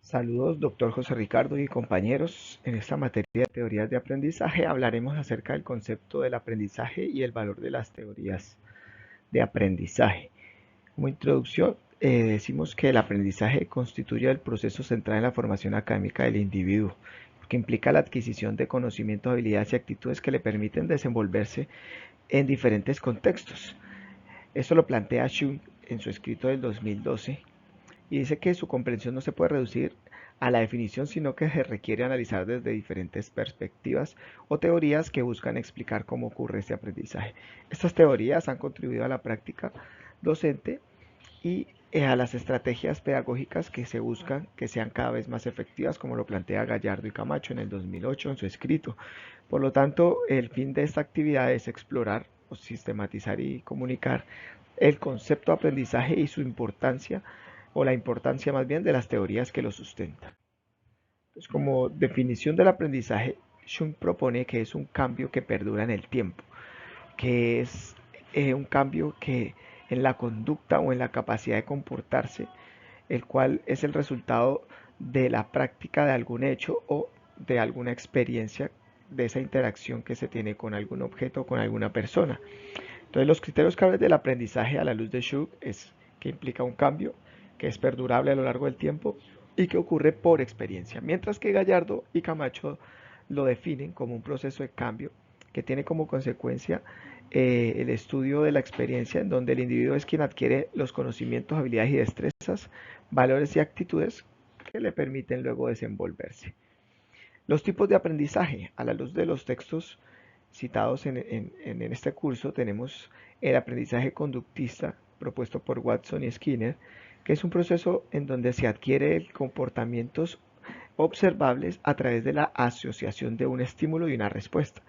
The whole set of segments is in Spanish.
Saludos, doctor José Ricardo y compañeros. En esta materia de teorías de aprendizaje hablaremos acerca del concepto del aprendizaje y el valor de las teorías de aprendizaje. Como introducción, decimos que el aprendizaje constituye el proceso central en la formación académica del individuo, que implica la adquisición de conocimientos, habilidades y actitudes que le permiten desenvolverse en diferentes contextos. Esto lo plantea Jung en su escrito del 2012 y dice que su comprensión no se puede reducir a la definición, sino que se requiere analizar desde diferentes perspectivas o teorías que buscan explicar cómo ocurre este aprendizaje. Estas teorías han contribuido a la práctica docente y a las estrategias pedagógicas que se buscan que sean cada vez más efectivas, como lo plantea Gallardo y Camacho en el 2008 en su escrito. Por lo tanto, el fin de esta actividad es explorar, sistematizar y comunicar el concepto de aprendizaje y su importancia, o la importancia más bien de las teorías que lo sustentan. Entonces, como definición del aprendizaje, Jung propone que es un cambio que perdura en el tiempo, que es un cambio que en la conducta o en la capacidad de comportarse, el cual es el resultado de la práctica de algún hecho o de alguna experiencia de esa interacción que se tiene con algún objeto o con alguna persona. Entonces, los criterios claves del aprendizaje a la luz de Jung es que implica un cambio, que es perdurable a lo largo del tiempo y que ocurre por experiencia, mientras que Gallardo y Camacho lo definen como un proceso de cambio que tiene como consecuencia el estudio de la experiencia, en donde el individuo es quien adquiere los conocimientos, habilidades y destrezas, valores y actitudes que le permiten luego desenvolverse. Los tipos de aprendizaje. A la luz de los textos citados en este curso tenemos el aprendizaje conductista propuesto por Watson y Skinner, que es un proceso en donde se adquiere comportamientos observables a través de la asociación de un estímulo y una respuesta.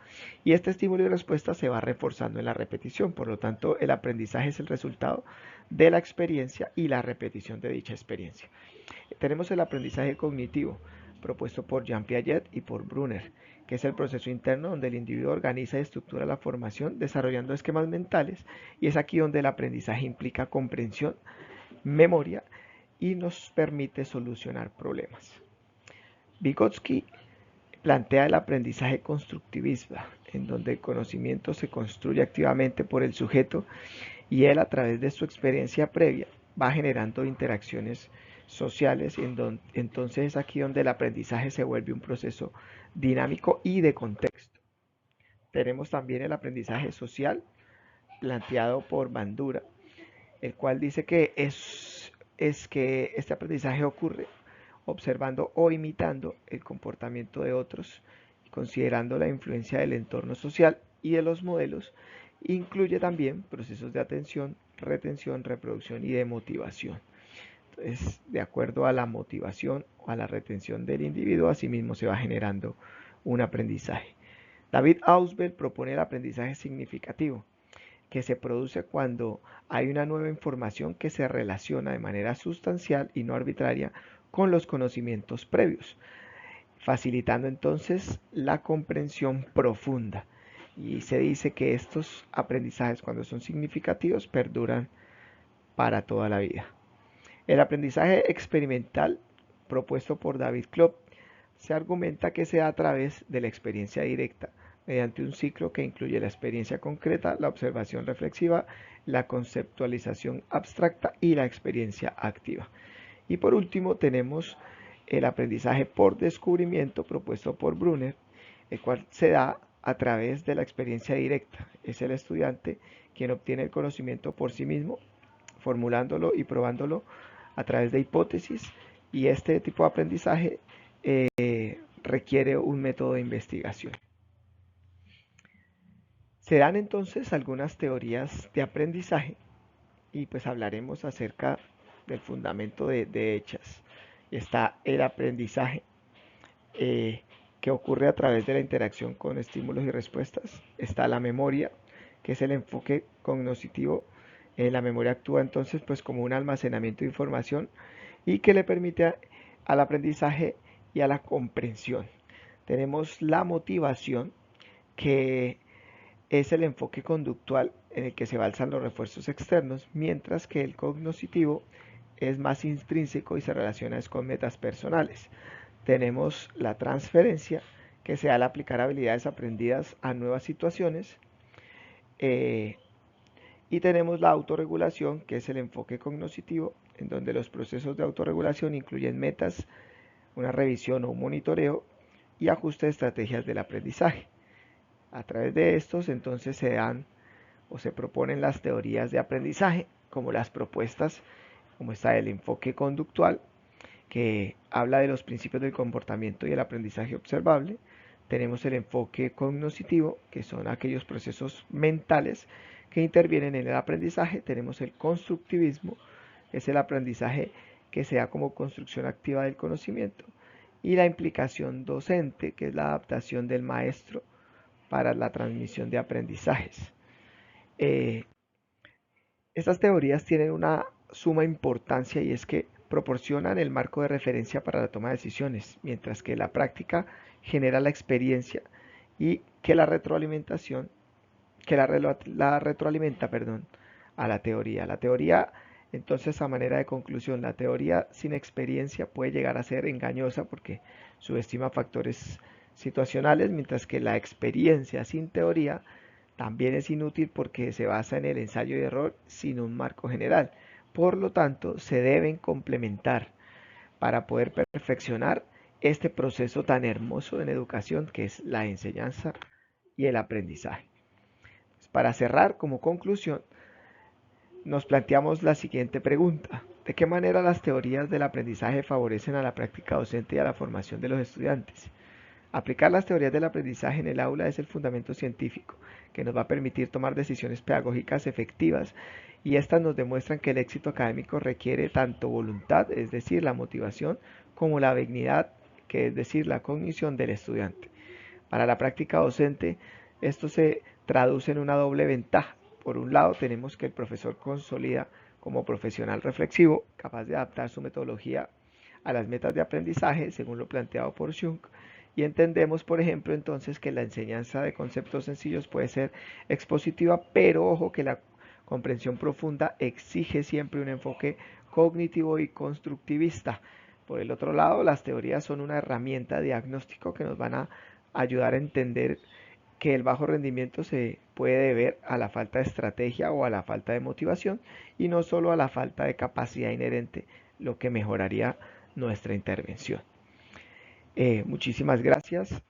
Y este estímulo y respuesta se va reforzando en la repetición. Por lo tanto, el aprendizaje es el resultado de la experiencia y la repetición de dicha experiencia. Tenemos el aprendizaje cognitivo, propuesto por Jean Piaget y por Brunner, que es el proceso interno donde el individuo organiza y estructura la formación desarrollando esquemas mentales, y es aquí donde el aprendizaje implica comprensión, memoria y nos permite solucionar problemas. Vygotsky plantea el aprendizaje constructivista, en donde el conocimiento se construye activamente por el sujeto y él, a través de su experiencia previa, va generando interacciones sociales, y entonces es aquí donde el aprendizaje se vuelve un proceso dinámico y de contexto. Tenemos también el aprendizaje social planteado por Bandura, el cual dice que es que este aprendizaje ocurre observando o imitando el comportamiento de otros, considerando la influencia del entorno social y de los modelos. Incluye también procesos de atención, retención, reproducción y de motivación. Entonces, de acuerdo a la motivación o a la retención del individuo, asimismo se va generando un aprendizaje. David Ausubel propone el aprendizaje significativo, que se produce cuando hay una nueva información que se relaciona de manera sustancial y no arbitraria con los conocimientos previos, facilitando entonces la comprensión profunda. Y se dice que estos aprendizajes, cuando son significativos, perduran para toda la vida. El aprendizaje experimental propuesto por David Klopp se argumenta que se da a través de la experiencia directa, mediante un ciclo que incluye la experiencia concreta, la observación reflexiva, la conceptualización abstracta y la experiencia activa. Y por último tenemos el aprendizaje por descubrimiento propuesto por Brunner, el cual se da a través de la experiencia directa. Es el estudiante quien obtiene el conocimiento por sí mismo, formulándolo y probándolo a través de hipótesis, y este tipo de aprendizaje requiere un método de investigación. Se dan entonces algunas teorías de aprendizaje y pues hablaremos acerca del fundamento de hechas. Está el aprendizaje que ocurre a través de la interacción con estímulos y respuestas. Está la memoria, que es el enfoque cognitivo. La memoria actúa entonces pues como un almacenamiento de información y que le permite al aprendizaje y a la comprensión. Tenemos la motivación, que es el enfoque conductual en el que se balsan los refuerzos externos, mientras que el cognitivo es más intrínseco y se relaciona con metas personales. Tenemos la transferencia, que se da al aplicar habilidades aprendidas a nuevas situaciones. Y tenemos la autorregulación, que es el enfoque cognoscitivo, en donde los procesos de autorregulación incluyen metas, una revisión o un monitoreo y ajuste de estrategias del aprendizaje. A través de estos entonces se dan o se proponen las teorías de aprendizaje, como las propuestas, como está el enfoque conductual, que habla de los principios del comportamiento y el aprendizaje observable. Tenemos el enfoque cognoscitivo, que son aquellos procesos mentales que intervienen en el aprendizaje. Tenemos el constructivismo, que es el aprendizaje que se da como construcción activa del conocimiento. Y la implicación docente, que es la adaptación del maestro para la transmisión de aprendizajes. Estas teorías tienen una suma importancia y es que proporcionan el marco de referencia para la toma de decisiones, mientras que la práctica genera la experiencia y que la retroalimentación, la retroalimenta, a la teoría. La teoría, entonces, a manera de conclusión, la teoría sin experiencia puede llegar a ser engañosa porque subestima factores situacionales, mientras que la experiencia sin teoría también es inútil porque se basa en el ensayo y error sin un marco general. Por lo tanto, se deben complementar para poder perfeccionar este proceso tan hermoso en educación que es la enseñanza y el aprendizaje. Para cerrar, como conclusión, nos planteamos la siguiente pregunta. ¿De qué manera las teorías del aprendizaje favorecen a la práctica docente y a la formación de los estudiantes? Aplicar las teorías del aprendizaje en el aula es el fundamento científico que nos va a permitir tomar decisiones pedagógicas efectivas y estas nos demuestran que el éxito académico requiere tanto voluntad, es decir, la motivación, como la habilidad, que es decir, la cognición del estudiante. Para la práctica docente, esto se traduce en una doble ventaja. Por un lado, tenemos que el profesor consolida como profesional reflexivo, capaz de adaptar su metodología a las metas de aprendizaje, según lo planteado por Jung, y entendemos, por ejemplo, entonces que la enseñanza de conceptos sencillos puede ser expositiva, pero ojo que la comprensión profunda exige siempre un enfoque cognitivo y constructivista. Por el otro lado, las teorías son una herramienta de diagnóstico que nos van a ayudar a entender que el bajo rendimiento se puede deber a la falta de estrategia o a la falta de motivación y no solo a la falta de capacidad inherente, lo que mejoraría nuestra intervención. Muchísimas gracias.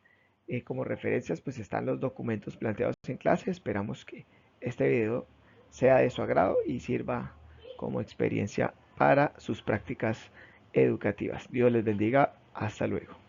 Como referencias pues están los documentos planteados en clase. Esperamos que este video sea de su agrado y sirva como experiencia para sus prácticas educativas. Dios les bendiga. Hasta luego.